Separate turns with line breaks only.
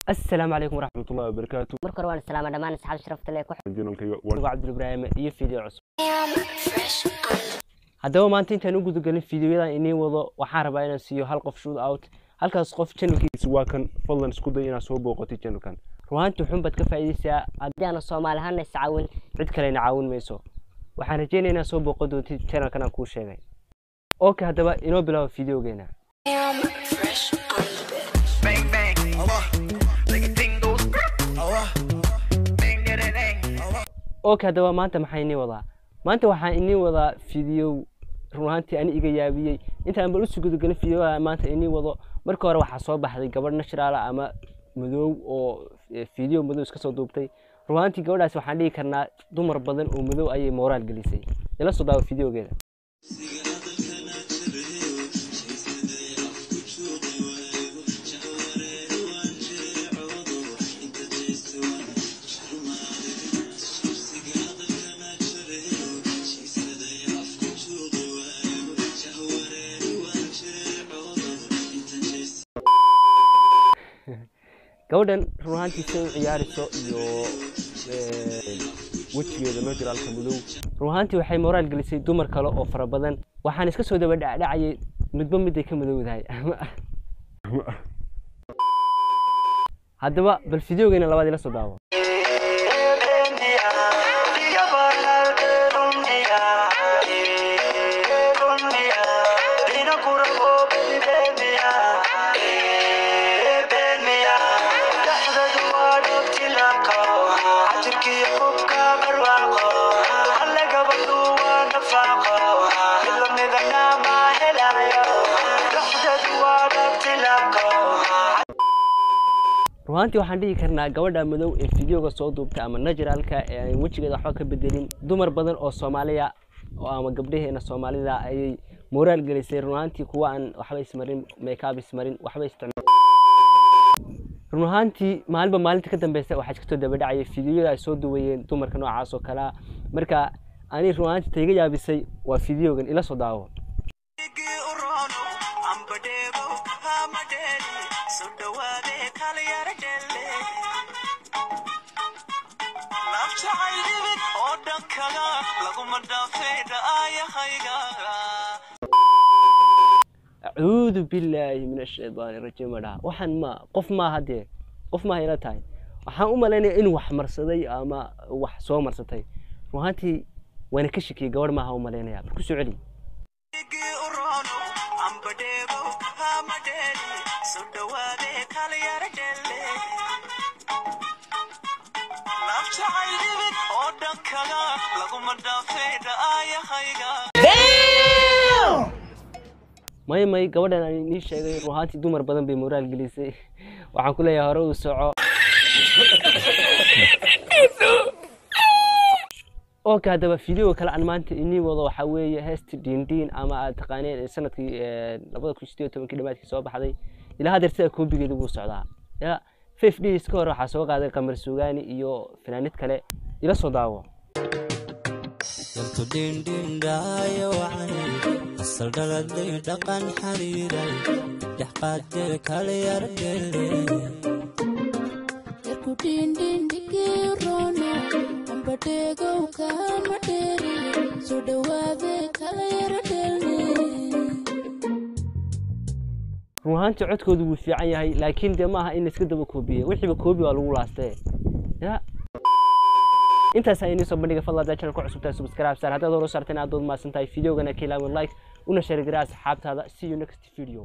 السلام عليكم ورحمة الله وبركاته.
مركب روان السلام دمان أصحاب شرفت لك
وأنا عبد الإبراهيم iyo فيديو عصب. haddaba maanta intaan u gudagalin fiidiyoyada inii wado waxaan rabaa inaan siiyo hal qof shoot out halkaas qof channelkiisa waa kan fadlan isku day inaad soo booqatid channelkan ruuxaantu xun bad ka faa'iideysaa haddii aan Soomaali ahaan iscaawin cid kale caawin mayso waxaan rajeynayaa inaad soo booqo doontid channelkan aan kuu sheegay okay haddaba inoo bilaabo fiidiyogeena okay haddaba maanta maxay inii wadaa maanta waxaan inii wadaa fiidiyo ruuxaantii aan iga yaabiyay intaan bal u soo gudagalin fiidiyoga maanta inii wado marka hore waxa soo baxday gabadh natural ama madow oo fiidiyo madow iska soo duubtay ruuxaantii gabadhaas waxaan dhigi karnaa dumar badan oo madow ayay moral gelisay ila soo daawo fiidiyogeeda gabadhan ruuxaantiisa u ciyaariso iyo wajigeeda naturalka madow ruuxaantii waxay moral gelisay dumar kale oo fara badan waxaan iska soo daba dhacayay midba mid ay ka madowdahay haddaba bal fiidiyogeena labaad ila soo daawo ruuxaantii waxaan dhigi karnaa gabadha madow ee fiidiyoga soo duubtay ama naturalka ee ay wajigeeda waxba ka bedelin dumar badan oo Soomaaliya oo ama gabdhaheena Soomaalida ayay moral gelisay ruuxaantii kuwa aan waxba ismarin makeup ismarin waxba isticmaalin ruuxaantii maalinta ka dambeysay waxa iska soo daba dhacay fiidiyoda ay soo duwayeen dumarka noocaas oo kala marka ani ruuxaantii tayga yaabisay waa fiidiyogan ila soo daawo أعوذ بالله من الشيطان الرجيم waxaan ma qof ma hadee qof ma ila tahay waxaan u maleynaa in wax marsaday ama wax soo marsatay ruuxaantii waan ka shakiyay gabadh ma aha u maleynaa ku soo celi may gabadhan aan inii sheegay ruuxaantii dumar badan bay moral gelisay waxaan ku leeyahay hore u soco okay haddaba fiidiyo kale aan maanta inii wado waxa weeye heesti diin ama aad taqaaneen sanadkii 2018 dhamaadkii soo baxday ilaa hadda sida koobigeeda ugu socdaa ya 5 days ka hor waxa soo qaaday qamar suugaani iyo fanaanid kale ila soo daawo saldalada dhaqan xariiray dhaxqaad kale yardele ku din digirono ambadego kama dheeri soo dhawaade kale yardele ruuxaantii codkoodu wuu fiican yahay laakiin de maaha in iska daba koobiye wixiiba koobi waa lagu laastay ya intaas ayay soo bandhiga fadlan channel ku cusubtaa subscribe saar hadda hore u saarteen aad dood ma santahay fiidiyogana ka ilaawi like una share garaa asxaabtaada see you next video